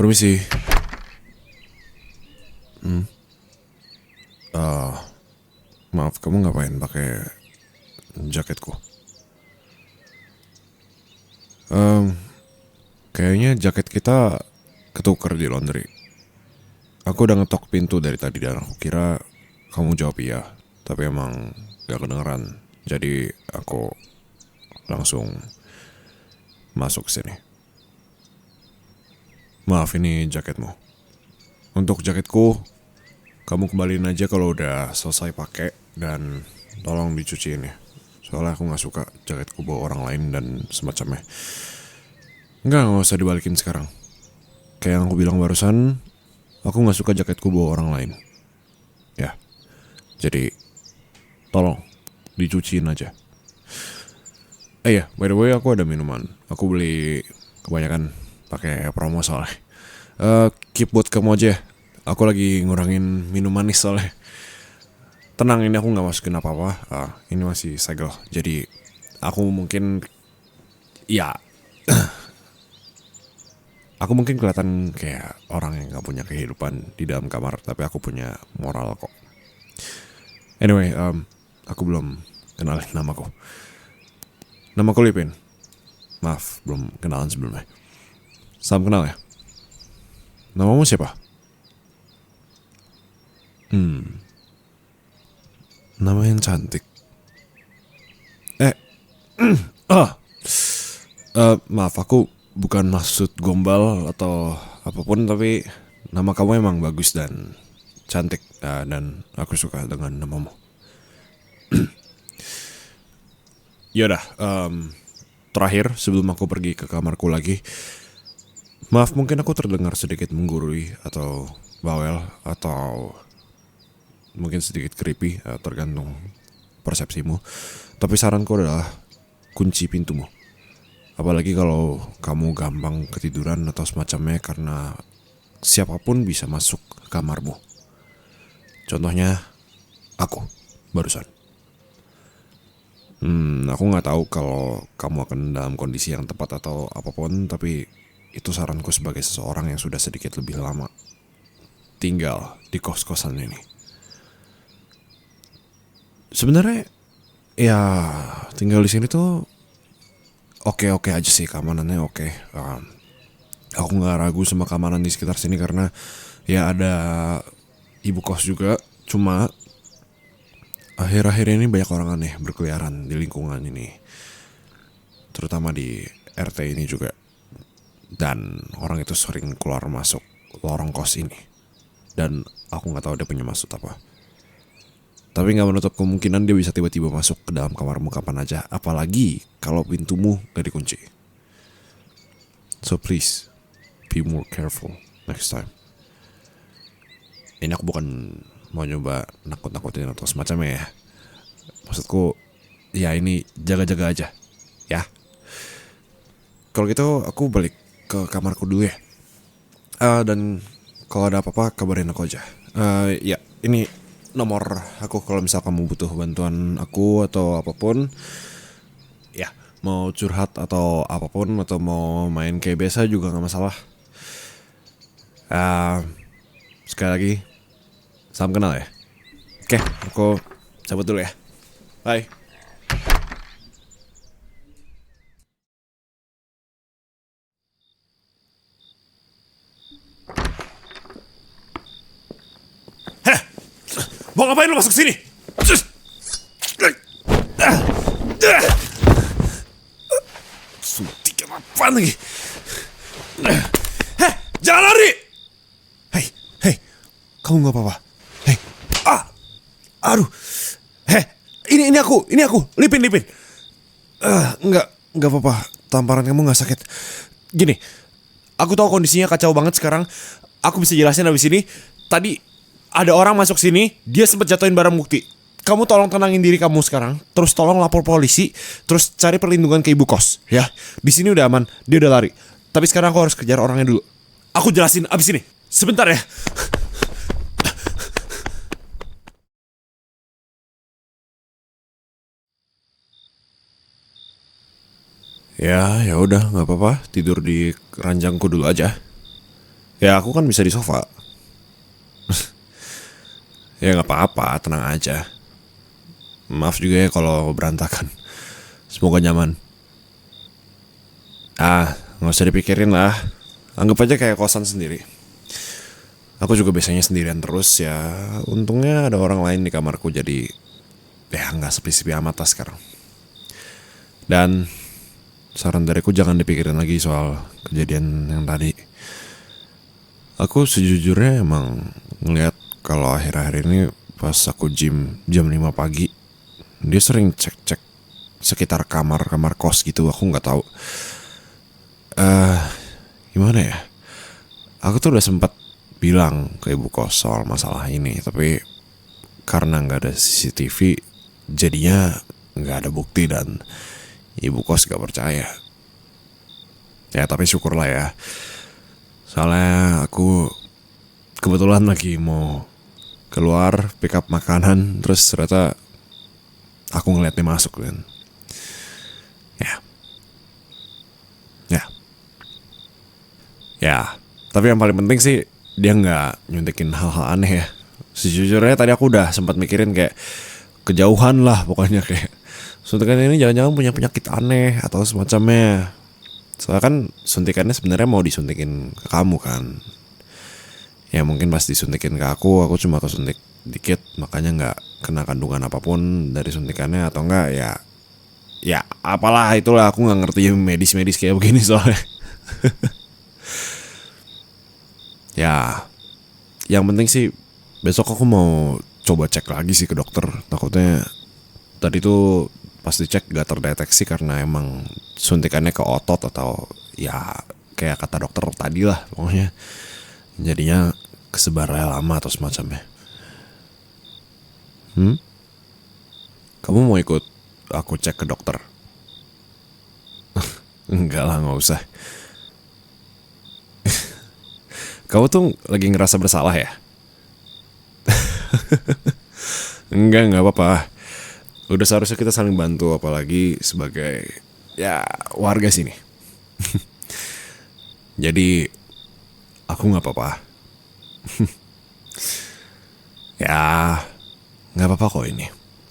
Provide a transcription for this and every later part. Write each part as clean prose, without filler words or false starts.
Permisi. Maaf, kamu ngapain pakai jaketku? Kayaknya jaket kita ketuker di laundry. Aku udah ngetok pintu dari tadi dan aku kira kamu jawab iya, tapi emang gak kedengeran. Jadi aku langsung masuk sini. Maaf, ini jaketmu. Untuk jaketku, kamu kembaliin aja kalau udah selesai pakai dan tolong dicuciin ya. Soalnya aku nggak suka jaketku bawa orang lain dan semacamnya. Nggak usah dibalikin sekarang. Kayak yang aku bilang barusan, aku nggak suka jaketku bawa orang lain. Ya, jadi tolong dicuciin aja. Iya, by the way aku ada minuman. Aku beli kebanyakan pakai promo soalnya. Keep buat kamu aja ya. Aku lagi ngurangin minum manis soalnya. Tenang, ini aku nggak masukin apa-apa. Ini masih segel. Jadi aku mungkin ya aku mungkin kelihatan kayak orang yang nggak punya kehidupan di dalam kamar, tapi aku punya moral kok. Anyway, aku belum kenalin namaku. Namaku Lipin. Maaf, belum kenalan sebelumnya. Salam kenal ya. Namamu siapa? Nama yang cantik. Maaf, aku bukan maksud gombal atau apapun, tapi nama kamu emang bagus dan cantik, dan aku suka dengan namamu. Yaudah, terakhir sebelum aku pergi ke kamarku lagi, maaf mungkin aku terdengar sedikit menggurui atau bawel atau mungkin sedikit creepy, tergantung persepsimu. Tapi saranku adalah kunci pintumu. Apalagi kalau kamu gampang ketiduran atau semacamnya, karena siapapun bisa masuk ke kamarmu. Contohnya aku barusan. Aku nggak tahu kalau kamu akan dalam kondisi yang tepat atau apapun, tapi itu saranku sebagai seseorang yang sudah sedikit lebih lama tinggal di kos-kosan ini. Sebenarnya ya tinggal di sini tuh oke-oke aja sih, keamanannya oke. Aku nggak ragu sama keamanan di sekitar sini karena ya ada ibu kos juga. Cuma akhir-akhir ini banyak orang aneh berkeliaran di lingkungan ini, terutama di RT ini juga. Dan orang itu sering keluar masuk lorong kos ini. Dan aku nggak tahu dia punya maksud apa. Tapi nggak menutup kemungkinan dia bisa tiba-tiba masuk ke dalam kamarmu kapan aja. Apalagi kalau pintumu gak dikunci. So please, be more careful next time. Ini aku bukan mau nyoba nakut-nakutin atau semacamnya ya. Maksudku, ya ini jaga-jaga aja, ya. Kalau gitu aku balik ke kamarku dulu ya. Dan kalau ada apa-apa kabarin aku aja. Ya, ini nomor aku kalau misal kamu butuh bantuan aku atau apapun. Ya, mau curhat atau apapun atau mau main kayak biasa juga nggak masalah. Sekali lagi, salam kenal ya. Oke, aku cabut dulu ya. Bye. Mau ngapain lu masuk sini? Suntik apaan lagi? Jangan lari! Hei, hei, kamu nggak apa-apa? Hei, aduh, ini aku, Lipin. Nggak apa-apa, tamparan kamu nggak sakit. Gini, aku tahu kondisinya kacau banget sekarang. Aku bisa jelasin abis ini. Tadi ada orang masuk sini, dia sempat jatuhin barang bukti. Kamu tolong tenangin diri kamu sekarang, terus tolong lapor polisi, terus cari perlindungan ke ibu kos, ya. Di sini udah aman, dia udah lari. Tapi sekarang aku harus kejar orangnya dulu. Aku jelasin abis ini. Sebentar ya. Ya udah, nggak apa-apa. Tidur di ranjangku dulu aja. Ya aku kan bisa di sofa. Ya nggak apa-apa, tenang aja. Maaf juga ya kalau berantakan. Semoga nyaman. Nggak usah dipikirin lah. Anggap aja kayak kosan sendiri. Aku juga biasanya sendirian terus ya. Untungnya ada orang lain di kamarku jadi ya nggak sepi-sepi amat lah sekarang. Dan saran dariku jangan dipikirin lagi soal kejadian yang tadi. Aku sejujurnya emang ngeliat kalau akhir-akhir ini pas aku gym jam 5 pagi, dia sering cek-cek sekitar kamar kos gitu. Aku nggak tahu. Gimana ya? Aku tuh udah sempat bilang ke ibu kos soal masalah ini, tapi karena nggak ada CCTV, jadinya nggak ada bukti dan ibu kos gak percaya. Ya tapi syukurlah ya. Soalnya aku kebetulan lagi mau keluar pick up makanan, terus ternyata aku ngeliat dia masuk dan ya, ya, ya. Tapi yang paling penting sih dia nggak nyuntikin hal-hal aneh ya. Sejujurnya tadi aku udah sempat mikirin kayak kejauhan lah pokoknya, kayak suntikan ini jangan-jangan punya penyakit aneh atau semacamnya. Soalnya kan suntikannya sebenarnya mau disuntikin ke kamu kan. Ya mungkin pas disuntikin ke aku cuma kesuntik dikit, makanya nggak kena kandungan apapun dari suntikannya atau enggak ya. Ya apalah itulah, aku nggak ngerti medis kayak begini soalnya. Ya, yang penting sih besok aku mau coba cek lagi sih ke dokter. Takutnya tadi tuh pas dicek gak terdeteksi karena emang suntikannya ke otot atau ya kayak kata dokter tadi lah pokoknya. Jadinya kesebarnya lama atau semacamnya. Kamu mau ikut aku cek ke dokter? Enggak lah, gak usah. Kamu tuh lagi ngerasa bersalah ya? Enggak apa-apa. Udah seharusnya kita saling bantu, apalagi sebagai ya warga sini. Jadi aku nggak apa-apa. Ya nggak apa-apa kok ini.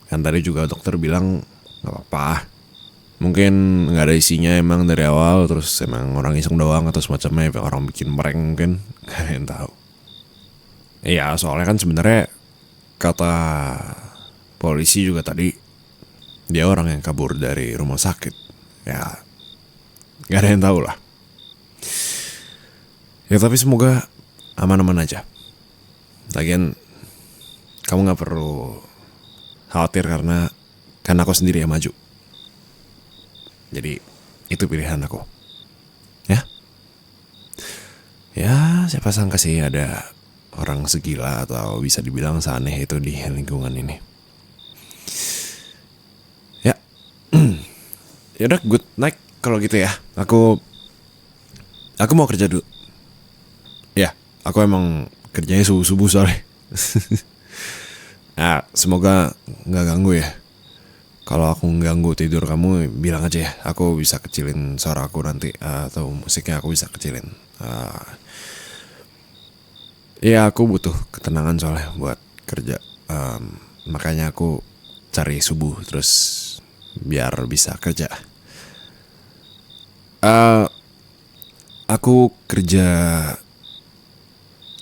Kan tadi juga dokter bilang nggak apa-apa. Mungkin nggak ada isinya emang dari awal, terus emang orang iseng doang atau semacamnya, orang bikin prank mungkin, nggak ada yang tahu. Iya soalnya kan sebenarnya kata polisi juga tadi dia orang yang kabur dari rumah sakit. Ya nggak ada yang tahu lah. Ya tapi semoga aman-aman aja. Lagian kamu nggak perlu khawatir karena kan aku sendiri yang maju. Jadi itu pilihan aku. Ya. Ya siapa sangka sih ada orang segila atau bisa dibilang seaneh itu di lingkungan ini. Ya. Yaudah good night kalau gitu ya. Aku mau kerja dulu. Ya, aku emang kerjanya subuh-subuh soalnya. Nah, semoga nggak ganggu ya. Kalau aku ganggu tidur kamu, bilang aja ya. Aku bisa kecilin suara aku nanti, atau musiknya aku bisa kecilin. Ya aku butuh ketenangan soalnya buat kerja. Makanya aku cari subuh terus biar bisa kerja. Aku kerja.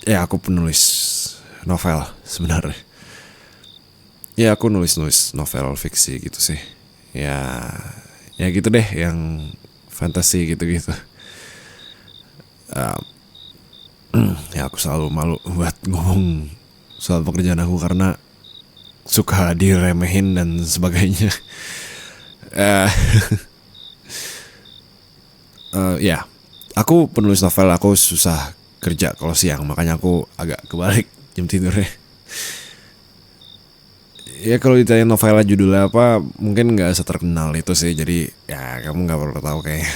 Ya aku penulis novel sebenarnya. Ya aku nulis novel fiksi gitu sih. Ya gitu deh, yang fantasi gitu-gitu. Ya aku selalu malu buat ngomong soal pekerjaan aku karena suka diremehin dan sebagainya. Ya aku penulis novel, aku susah kerja kalau siang, makanya aku agak kebalik jam tidurnya. Ya kalau ditanya novelnya judulnya apa, mungkin nggak seterkenal itu sih, jadi ya kamu nggak perlu tahu kayaknya.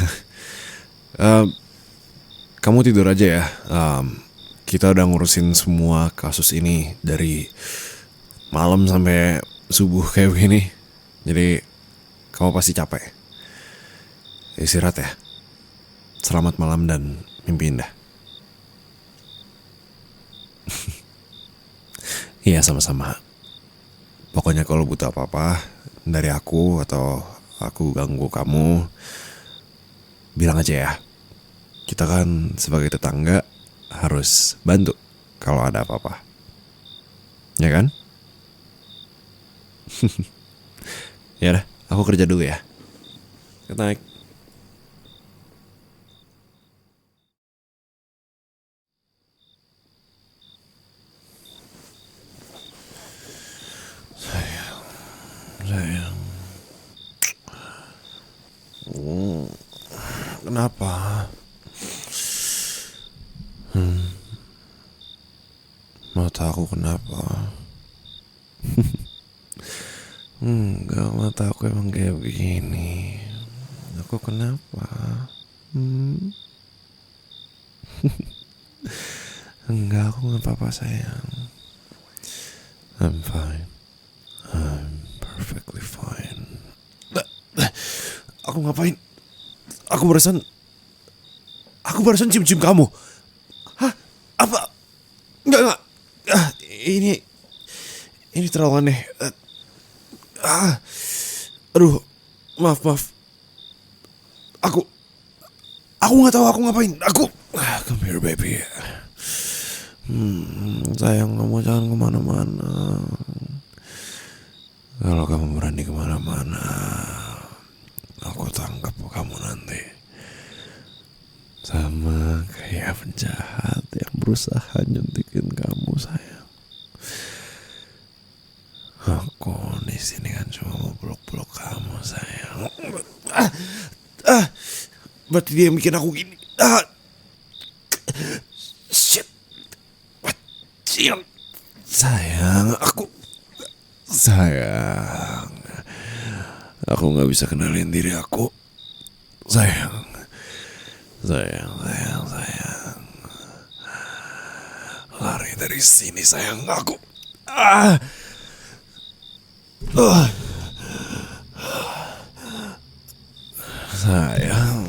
Kamu tidur aja ya. Kita udah ngurusin semua kasus ini dari malam sampai subuh kayak begini, jadi kamu pasti capek. Istirahat ya. Selamat malam dan mimpi indah. Iya, sama-sama. Pokoknya kalau butuh apa-apa dari aku atau aku ganggu kamu, bilang aja ya. Kita kan sebagai tetangga harus bantu kalau ada apa-apa. Ya kan? Ya udah, aku kerja dulu ya. Good night. Sayang. Kenapa? Mata aku kenapa? Enggak, mata aku emang kayak begini. Aku kenapa? Hmm? Enggak, aku nggak apa-apa sayang. I'm fine. I'm perfectly fine. Aku ngapain? Aku barusan cium-cium kamu. Hah? Apa? Enggak. Ah, ini terlalu aneh. Aduh, maaf. Aku nggak tahu aku ngapain. Come here baby. Sayang, kamu jangan kemana-mana. Kalau kamu berani kemana-mana, aku tangkap kamu nanti. Sama kayak penjahat yang berusaha nyuntikin kamu, sayang. Aku di sini kan cuma mau peluk-peluk kamu, sayang. Berarti dia bikin aku gini. Shit. Sayang, sayang, aku nggak bisa kenalin diri aku. Sayang. Lari dari sini, sayang. Aku. Sayang.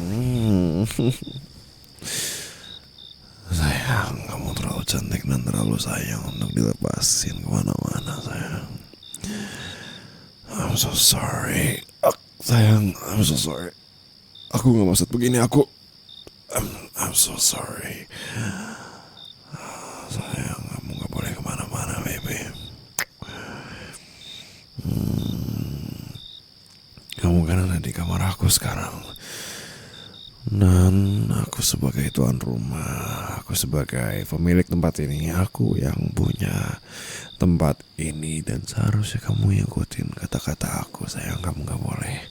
Sayang, kamu terlalu cantik dan terlalu sayang untuk dilepasin kemana-mana, sayang. I'm so sorry. Sayang, I'm so sorry. Aku gak maksud begini, I'm so sorry. Sayang, kamu gak boleh kemana-mana, baby. Kamu kan ada di kamar aku sekarang. Dan aku sebagai tuan rumah, aku sebagai pemilik tempat ini, aku yang punya tempat ini. Dan seharusnya kamu ikutin kata-kata aku, sayang. Kamu gak boleh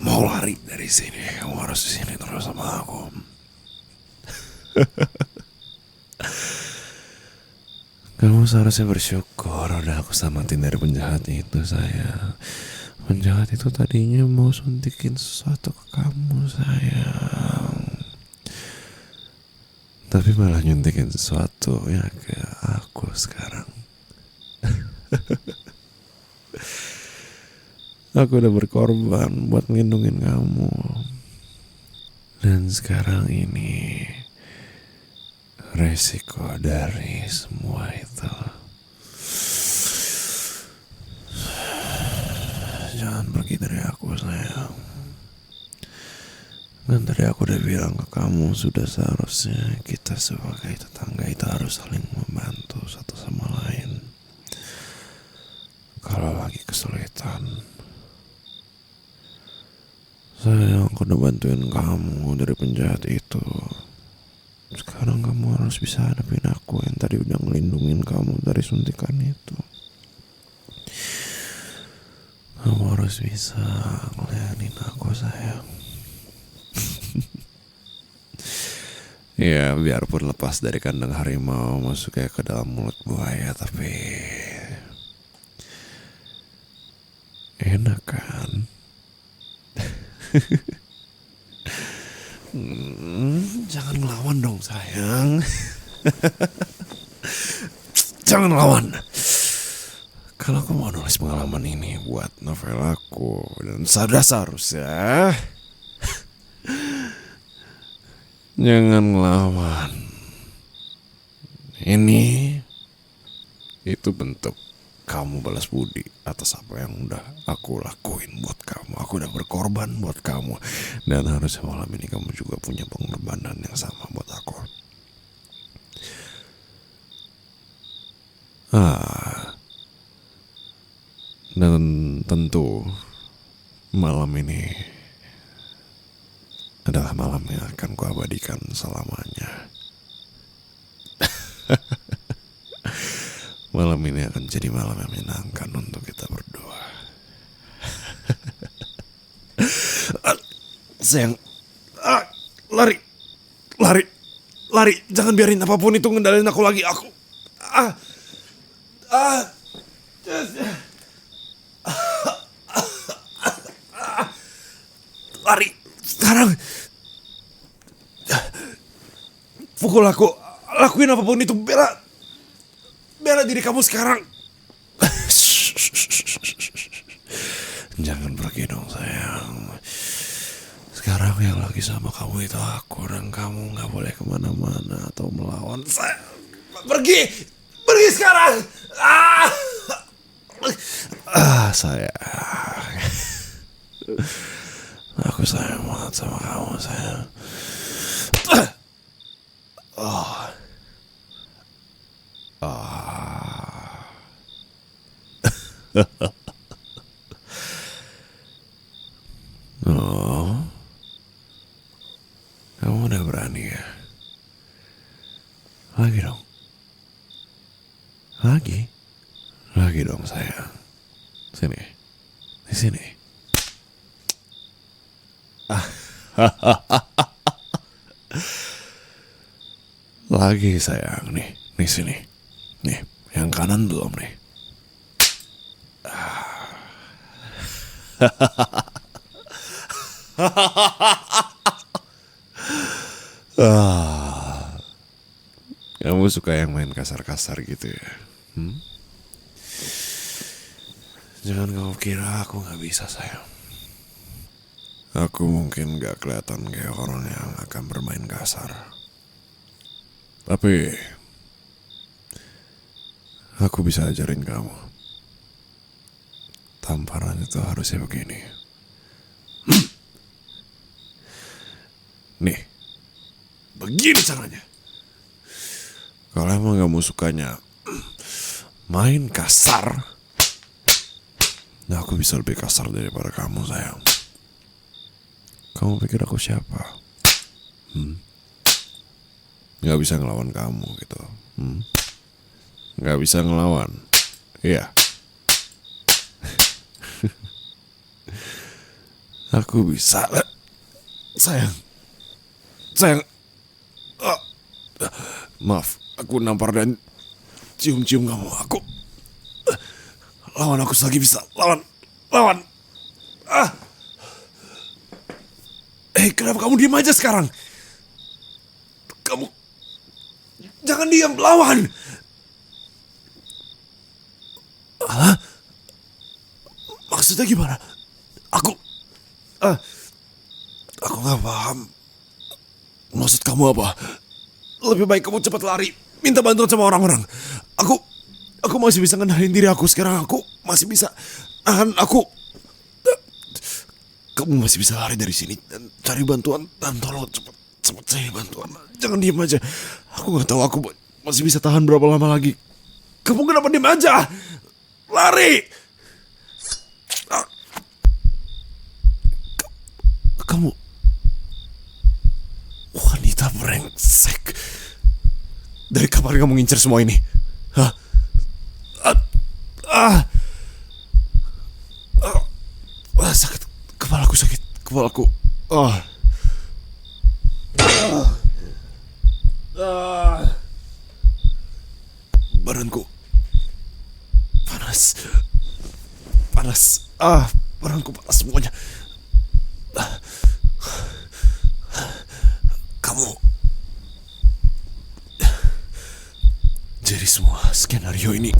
mau lari dari sini. Kamu harus di sini terus sama aku. Kamu seharusnya bersyukur udah aku selamatin dari penjahat itu, sayang. Penjahat itu tadinya mau suntikin sesuatu ke kamu, sayang. Tapi malah nyuntikin sesuatu ya ke aku sekarang. Aku udah berkorban buat ngelindungin kamu. Dan sekarang ini resiko dari semua itu. Jangan pergi dari aku, sayang. Dan tadi aku udah bilang ke kamu, sudah seharusnya kita sebagai tetangga itu harus saling membantu satu sama lain. Kalau lagi kesulitan, sayang, aku udah bantuin kamu dari penjahat itu. Sekarang kamu harus bisa hadapin aku yang tadi udah ngelindungin kamu dari suntikan itu. Kamu harus bisa ngelayanin aku, sayang. Ya, biarpun lepas dari kandang harimau, masuk kayak ke dalam mulut buaya, tapi enak kan? Jangan ngelawan dong, sayang. Jangan ngelawan. Kalau aku mau nulis pengalaman ini buat novel aku, dan seharusnya jangan ngelawan. Ini Itu bentuk kamu balas budi atas apa yang udah aku lakuin buat kamu. Aku udah berkorban buat kamu. Dan harusnya malam ini kamu juga punya pengorbanan yang sama buat aku. Dan tentu malam ini adalah malam yang akan kuabadikan selamanya. Malam ini akan jadi malam yang menyenangkan untuk kita berdua. Sayang, lari, lari, lari. Jangan biarin apapun itu ngendalin aku lagi. Lari sekarang. Pukul aku, lakuin apapun itu. Bela diri kamu sekarang. Jangan pergi dong sayang. Sekarang yang lagi sama kamu itu aku. Dan kamu gak boleh kemana-mana atau melawan saya. Pergi sekarang. Sayang. Aku sayang banget sama kamu sayang. Kamu udah berani ya? Lagi dong. Lagi dong sayang. Sini. Di sini. Lagi sayang nih. Di sini. Nih, yang kanan belum nih. Kamu suka yang main kasar-kasar gitu ya? Jangan kamu kira aku gak bisa sayang. Aku mungkin gak kelihatan kayak orang yang akan bermain kasar. Tapi aku bisa ajarin kamu. Tamparan itu harusnya begini. Nih, begini caranya. Kalau emang kamu sukanya main kasar, nah aku bisa lebih kasar daripada kamu sayang. Kamu pikir aku siapa? Gak bisa ngelawan kamu gitu. Gak bisa ngelawan. Iya. Aku bisa. Sayang. Maaf, aku nampar dan cium-cium kamu. Aku lawan aku lagi bisa. Lawan. Kenapa kamu diam aja sekarang? Kamu jangan diam, lawan. Maksudnya gimana? Aku gak paham. Maksud kamu apa? Lebih baik kamu cepat lari. Minta bantuan sama orang-orang. Aku masih bisa ngendalin diri aku. Sekarang aku masih bisa nahan aku. Kamu masih bisa lari dari sini dan cari bantuan. Dan tolong cepat cari bantuan. Jangan diem aja. Aku gak tahu aku masih bisa tahan berapa lama lagi. Kamu kenapa diem aja? Lari! Kamu wanita brengsek. Dari kapan kamu ngincer semua ini? Hah? Sakit. Kepalaku. Badanku panas. Badanku panas semuanya. Kamu jadi semua skenario ini.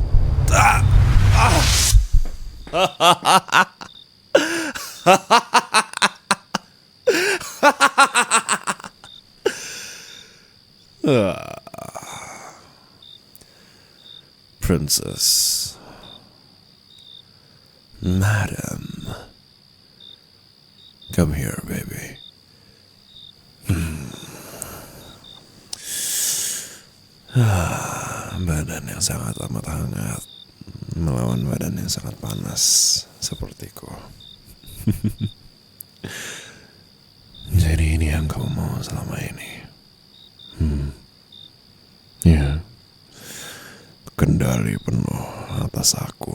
Princess, Madam, come here, baby. Badan yang sangat amat hangat melawan badan yang sangat panas sepertiku. Jadi ini yang kamu mau selama ini. Ya, kendali penuh atas aku.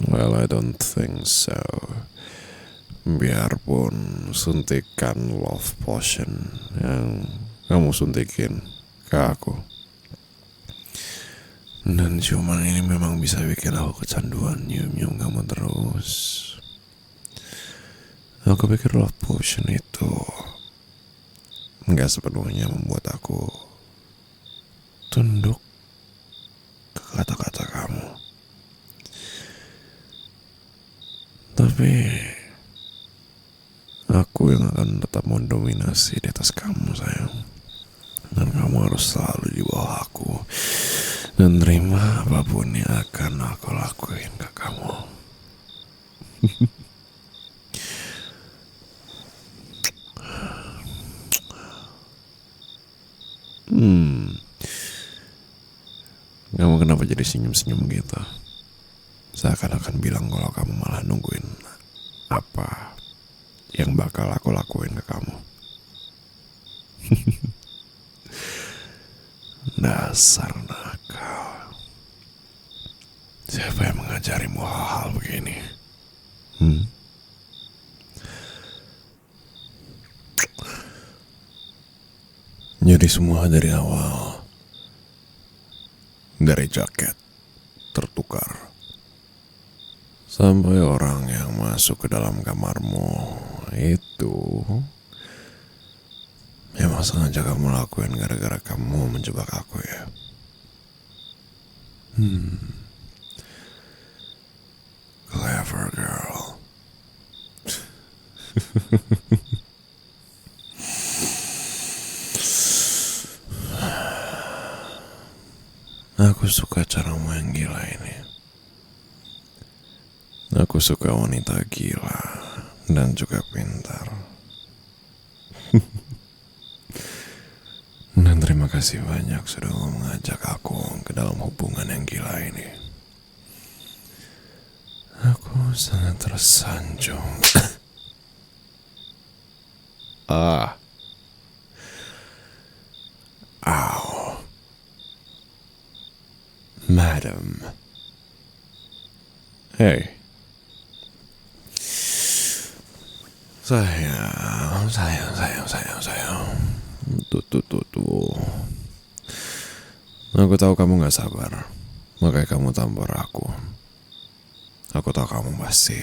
Well, I don't think so. Biarpun suntikan love potion yang kamu suntikin ke aku, dan cuman ini memang bisa bikin aku kecanduan nyium-nyium kamu terus. Aku pikir love potion itu nggak sepenuhnya membuat aku tunduk ke kata-kata kamu. Tapi aku yang akan tetap mendominasi di atas kamu, sayang. Dan kamu harus selalu di bawah aku dan terima apapun yang akan aku lakuin ke kamu. Kamu kenapa jadi senyum-senyum gitu? Seakan-akan bilang kalau kamu malah nungguin apa yang bakal aku lakuin ke kamu. Dasar nakal. Siapa yang mengajarimu hal-hal begini? Jadi semua dari awal, dari jaket tertukar sampai orang yang masuk ke dalam kamarmu itu memang sengaja kamu lakuin gara-gara kamu menjebak aku, ya. Clever girl. Aku suka caramu yang gila ini. Aku suka wanita gila dan juga pintar. Dan terima kasih banyak sudah mengajak aku ke dalam hubungan yang gila ini. Aku sangat tersanjung. Ow. Madam. Hey. Sayang. Tuh. Aku tahu kamu gak sabar, makanya kamu tampar aku. Aku tahu kamu pasti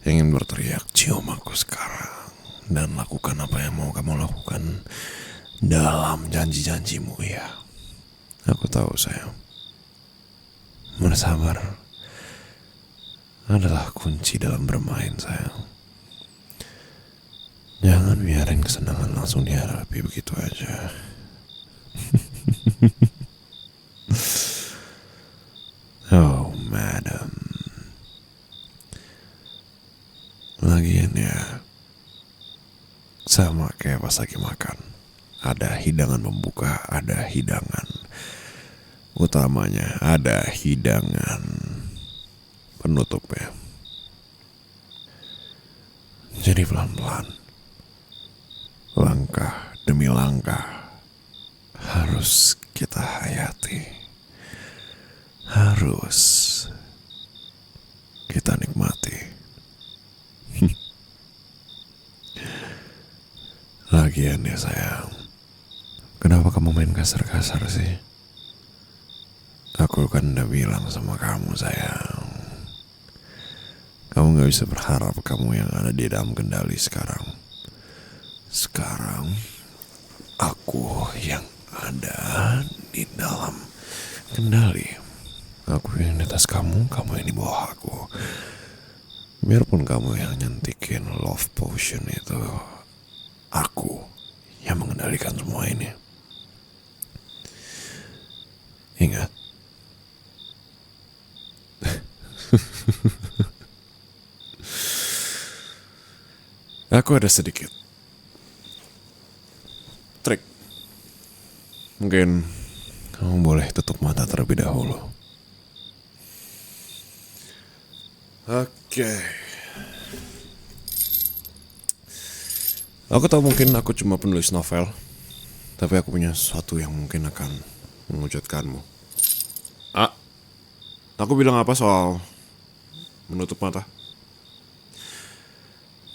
ingin berteriak, cium aku sekarang, dan lakukan apa yang mau kamu lakukan dalam janji-janjimu, ya. Aku tahu, sayang. Bersabar adalah kunci dalam bermain, sayang. Jangan biarin kesenangan langsung dihadapi begitu aja. Oh, madam. Lagian ya, sama kayak pas lagi makan. Ada hidangan pembuka, ada hidangan utamanya, ada hidangan penutupnya. Jadi pelan-pelan, langkah demi langkah, harus kita hayati, harus kita nikmati. Lagian ya sayang, kenapa kamu main kasar-kasar sih? Aku kan udah bilang sama kamu, sayang, kamu gak bisa berharap kamu yang ada di dalam kendali sekarang. Sekarang aku yang ada di dalam kendali. Aku yang di atas kamu, kamu yang di bawah aku. Biarpun kamu yang nyentikin love potion itu, aku yang mengendalikan semua ini. Ingat. Aku ada sedikit trik. Mungkin kamu boleh tutup mata terlebih dahulu. Oke. Aku tahu mungkin aku cuma penulis novel, tapi aku punya sesuatu yang mungkin akan mewujudkanmu. Aku bilang apa soal menutup mata?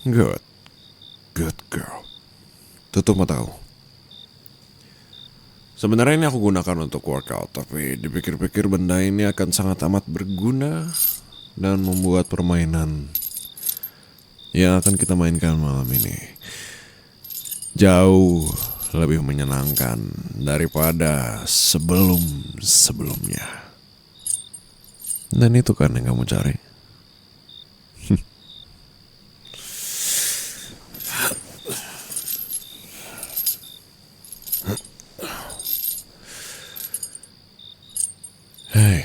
Good. Good girl. Tutup mata kamu. Sebenarnya ini aku gunakan untuk workout, tapi dipikir-pikir benda ini akan sangat amat berguna dan membuat permainan yang akan kita mainkan malam ini jauh lebih menyenangkan daripada sebelum-sebelumnya. Dan itu kan yang kamu cari. Hei,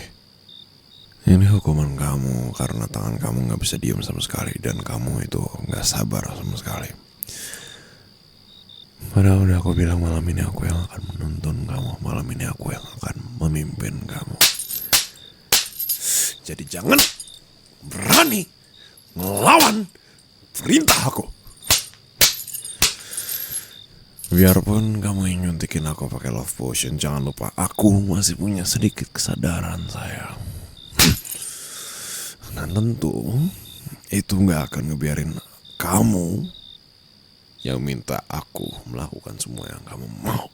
ini hukuman kamu karena tangan kamu gak bisa diam sama sekali dan kamu itu gak sabar sama sekali. Padahal udah aku bilang malam ini aku yang akan menuntun kamu, malam ini aku yang akan memimpin kamu. Jadi jangan berani melawan perintah aku. Biarpun kamu yang nyuntikin aku pakai love potion, jangan lupa aku masih punya sedikit kesadaran, sayang. Dan tentu itu gak akan ngebiarin kamu yang minta aku melakukan semua yang kamu mau.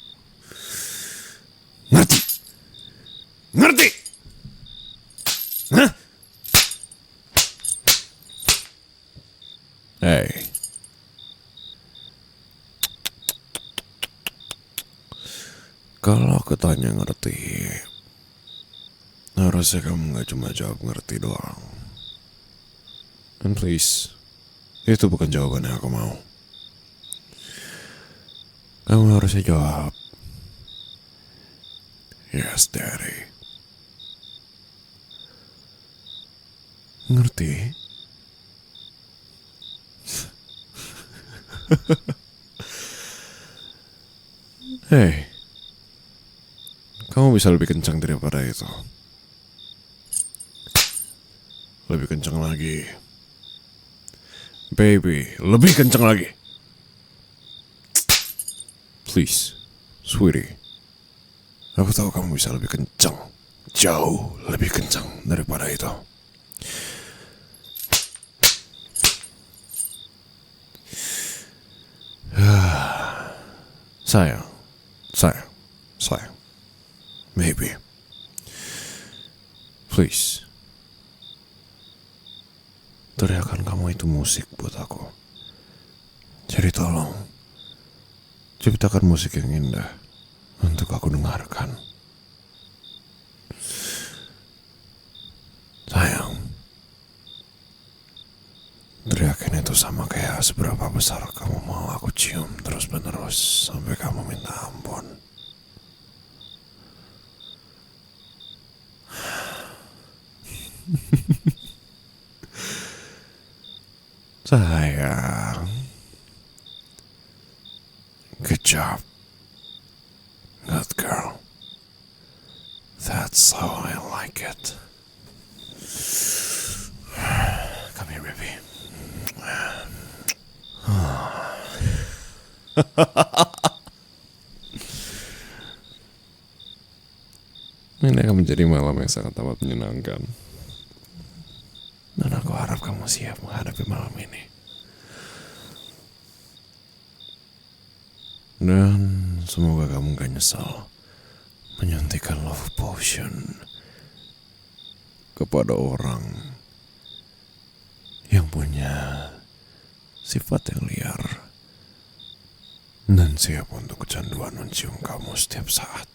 Ngerti? Ngerti? Hah? Hey. Kalau aku tanya ngerti, harusnya kamu gak cuma jawab ngerti doang. And please, itu bukan jawaban yang aku mau. Kamu harusnya jawab, yes, Daddy. Ngerti? Hei, kamu bisa lebih kencang daripada itu. Lebih kencang lagi. Baby, lebih kencang lagi. Please, sweetie. Aku tahu kamu bisa lebih kencang. Jauh lebih kencang daripada itu. Sayang. Maybe. Please. Teriakan kamu itu musik buat aku. Jadi tolong, ciptakan musik yang indah untuk aku dengarkan. Sayang, teriakan itu sama kayak seberapa besar kamu mau aku cium terus-menerus sampai kamu minta ampun. Sayang, good job, good girl. That's how I like it. Come here, baby. Ini akan menjadi malam yang sangat amat menyenangkan. Dan aku harap kamu siap menghadapi malam ini. Dan semoga kamu gak nyesal menyuntikkan love potion kepada orang yang punya sifat yang liar dan siap untuk kecanduan mencium kamu setiap saat.